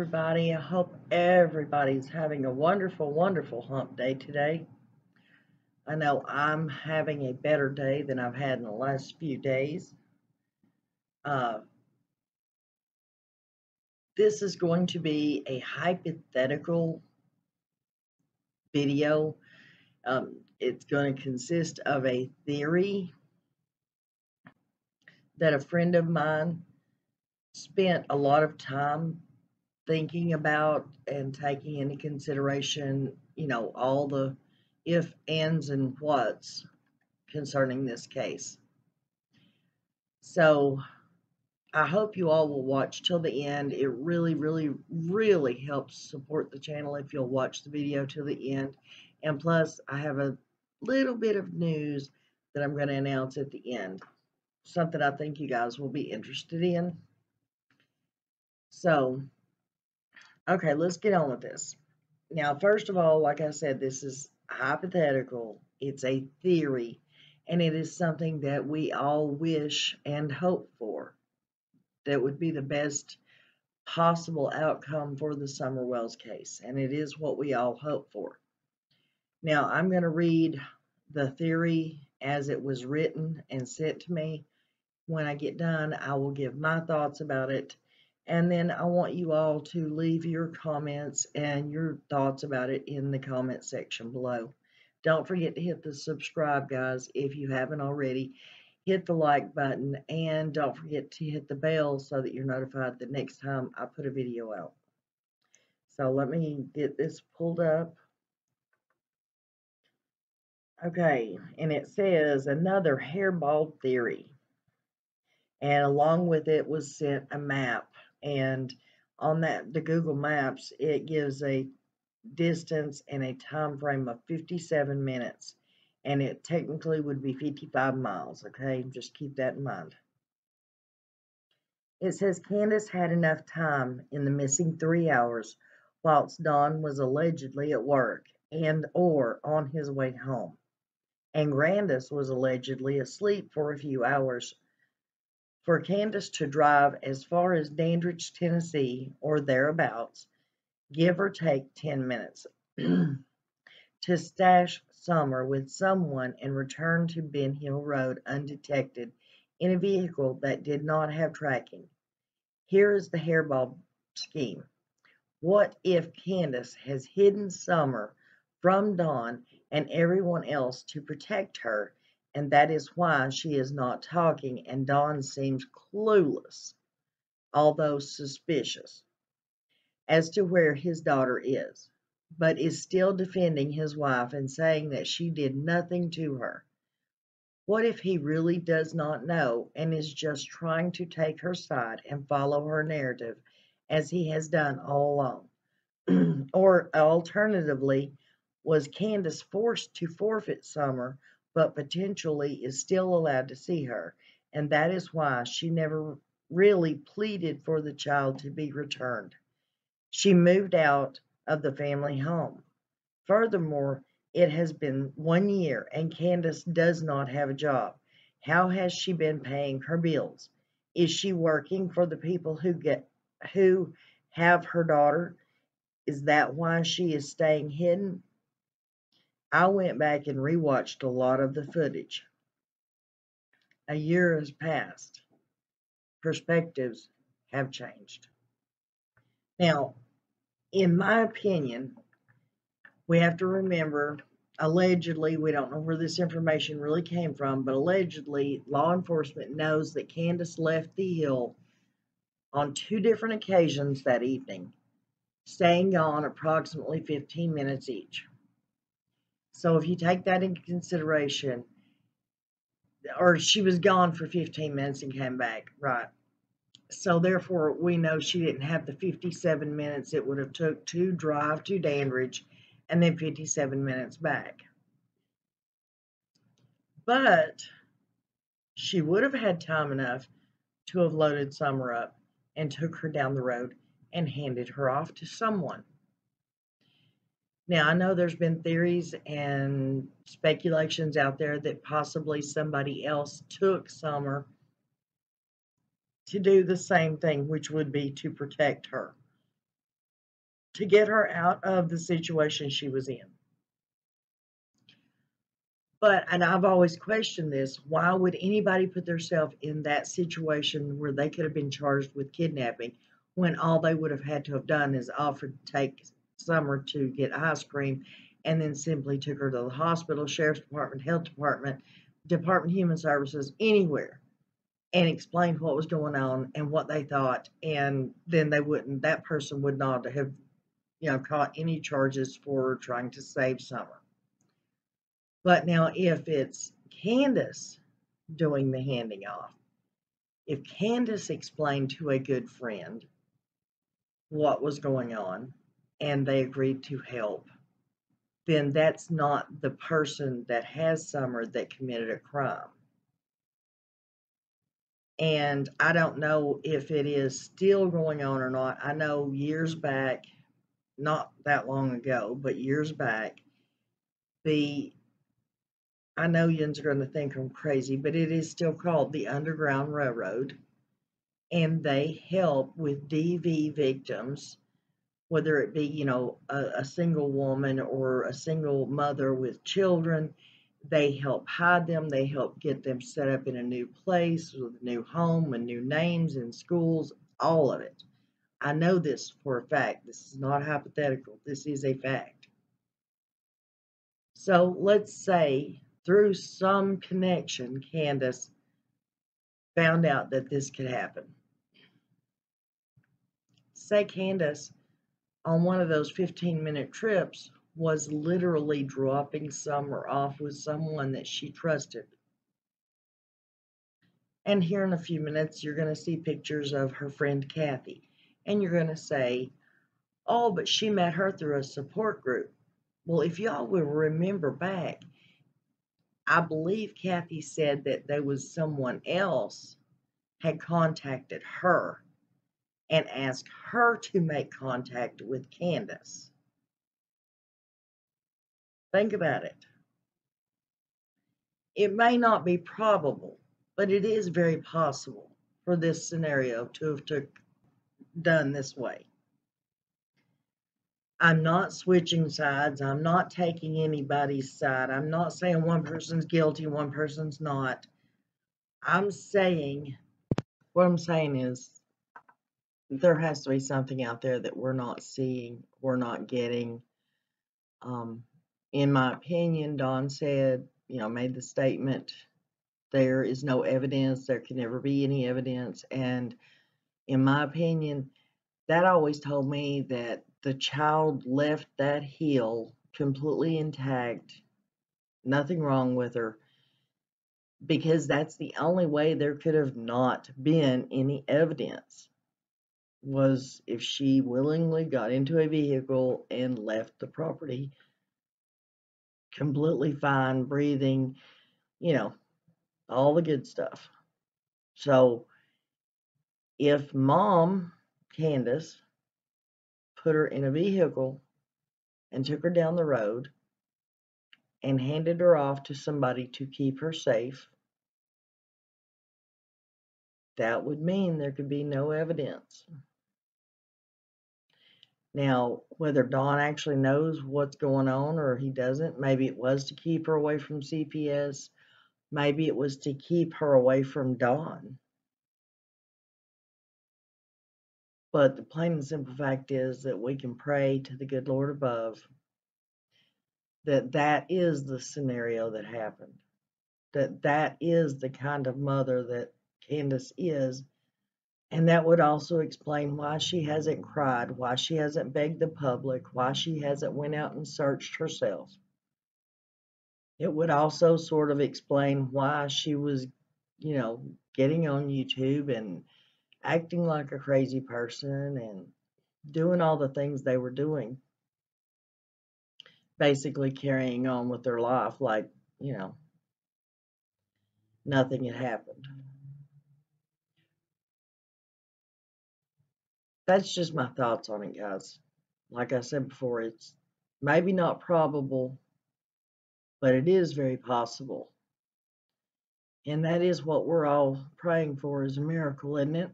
everybody. I hope everybody's having a wonderful, wonderful hump day today. I know I'm having a better day than I've had in the last few days. Uh, this is going to be a hypothetical video. It's going to consist of a theory that a friend of mine spent a lot of time thinking about and taking into consideration, all the if, ands, and whats concerning this case. So I hope you all will watch till the end. It really, really, really helps support the channel if you'll watch the video till the end. And plus, I have a little bit of news that I'm going to announce at the end. Something I think you guys will be interested in. So, okay, let's get on with this. Now, first of all, like I said, this is hypothetical. It's a theory, and it is something that we all wish and hope for. That would be the best possible outcome for the Summerwells case, and it is what we all hope for. Now, I'm going to read the theory as it was written and sent to me. When I get done, I will give my thoughts about it, and then I want you all to leave your comments and your thoughts about it in the comment section below. Don't forget to hit the subscribe, guys, if you haven't already. Hit the like button, and don't forget to hit the bell so that you're notified the next time I put a video out. So let me get this pulled up. Okay, and it says another hairball theory. And along with it was sent a map, and on the Google Maps it gives a distance and a time frame of 57 minutes, and it technically would be 55 miles. Okay, just keep that in mind. It says Candace had enough time in the missing 3 hours whilst Don was allegedly at work and or on his way home, and Grandus was allegedly asleep for a few hours, for Candace to drive as far as Dandridge, Tennessee, or thereabouts, give or take 10 minutes, to stash Summer with someone and return to Ben Hill Road undetected in a vehicle that did not have tracking. Here is the hairball scheme. What if Candace has hidden Summer from Dawn and everyone else to protect her, and that is why she is not talking and Dawn seems clueless, although suspicious, as to where his daughter is, but is still defending his wife and saying that she did nothing to her? What if he really does not know and is just trying to take her side and follow her narrative as he has done all along? Or alternatively, was Candace forced to forfeit Summer, but potentially is still allowed to see her, and that is why she never really pleaded for the child to be returned? She moved out of the family home. Furthermore, it has been 1 year and Candace does not have a job. How has she been paying her bills? Is she working for the people who have her daughter? Is that why she is staying hidden? I went back and rewatched a lot of the footage. A year has passed. Perspectives have changed. Now, in my opinion, we have to remember, allegedly, we don't know where this information really came from, but allegedly, law enforcement knows that Candace left the hill on 2 different occasions that evening, staying gone approximately 15 minutes each. So if you take that into consideration, or she was gone for 15 minutes and came back, right? So therefore, we know she didn't have the 57 minutes it would have took to drive to Dandridge and then 57 minutes back. But she would have had time enough to have loaded Summer up and took her down the road and handed her off to someone. Now, I know there's been theories and speculations out there that possibly somebody else took Summer to do the same thing, which would be to protect her. to get her out of the situation she was in. And I've always questioned this, why would anybody put themselves in that situation where they could have been charged with kidnapping when all they would have had to have done is offered to take Summer to get ice cream and then simply took her to the hospital, sheriff's department, health department, Department of Human Services, anywhere, and explained what was going on and what they thought, and then that person would not have, caught any charges for trying to save Summer. But now, if it's Candace doing the handing off, if Candace explained to a good friend what was going on and they agreed to help, then that's not the person that has Summer that committed a crime. And I don't know if it is still going on or not. I know years back, not that long ago, but years back, I know yous are going to think I'm crazy, but it is still called the Underground Railroad, and they help with DV victims, whether it be, a single woman or a single mother with children. They help hide them. They help get them set up in a new place with a new home and new names and schools, all of it. I know this for a fact. This is not hypothetical. This is a fact. So let's say through some connection, Candace found out that this could happen. Say Candace, on one of those 15-minute trips, was literally dropping Summer off with someone that she trusted. And here in a few minutes, you're going to see pictures of her friend Kathy. And you're going to say, oh, but she met her through a support group. Well, if y'all will remember back, I believe Kathy said that there was someone else had contacted her and asked her to make contact with Candace. Think about it. It may not be probable, but it is very possible for this scenario to have done this way. I'm not switching sides. I'm not taking anybody's side. I'm not saying one person's guilty, one person's not. What I'm saying is there has to be something out there that we're not seeing, we're not getting. In my opinion, Don said, made the statement, there is no evidence, there can never be any evidence. And in my opinion, that always told me that the child left that hill completely intact, nothing wrong with her, because that's the only way there could have not been any evidence, was if she willingly got into a vehicle and left the property completely fine, breathing, all the good stuff. So if Mom, Candace, put her in a vehicle and took her down the road and handed her off to somebody to keep her safe, that would mean there could be no evidence. Now, whether Don actually knows what's going on or he doesn't, maybe it was to keep her away from CPS, maybe it was to keep her away from Don. But the plain and simple fact is that we can pray to the good Lord above that that is the scenario that happened, that is the kind of mother that Candace is, and that would also explain why she hasn't cried, why she hasn't begged the public, why she hasn't went out and searched herself. It would also sort of explain why she was, getting on YouTube and acting like a crazy person and doing all the things they were doing, basically carrying on with their life like, nothing had happened. That's just my thoughts on it, guys. Like I said before, it's maybe not probable, but it is very possible. And that is what we're all praying for, is a miracle, isn't it?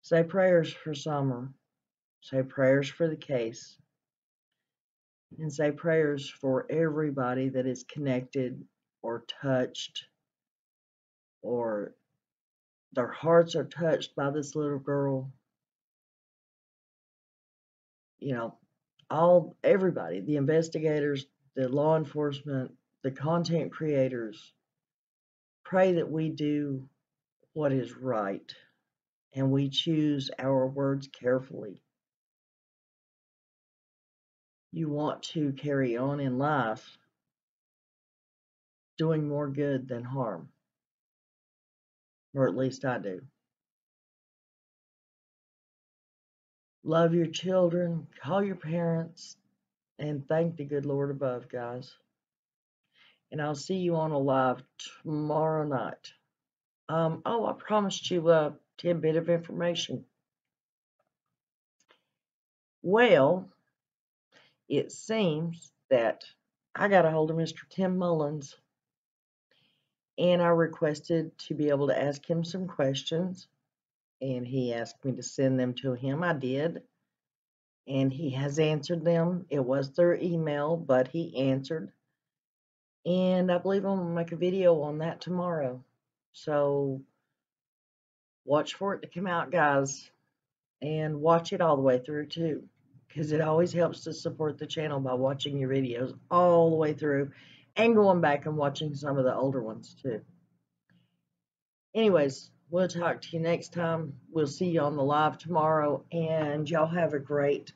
Say prayers for Summer. Say prayers for the case. And say prayers for everybody that is connected or touched, or their hearts are touched by this little girl. You know, everybody, the investigators, the law enforcement, the content creators. Pray that we do what is right and we choose our words carefully. You want to carry on in life doing more good than harm, or at least I do. Love your children, call your parents, and thank the good Lord above, guys. And I'll see you on a live tomorrow night. Oh, I promised you a tidbit of information. Well, it seems that I got a hold of Mr. Tim Mullins, and I requested to be able to ask him some questions, and he asked me to send them to him. I did, and he has answered them. It was through email, but he answered, and I believe I'm going to make a video on that tomorrow. So watch for it to come out, guys, and watch it all the way through too, because it always helps to support the channel by watching your videos all the way through and going back and watching some of the older ones too. Anyways, we'll talk to you next time. We'll see you on the live tomorrow, and y'all have a great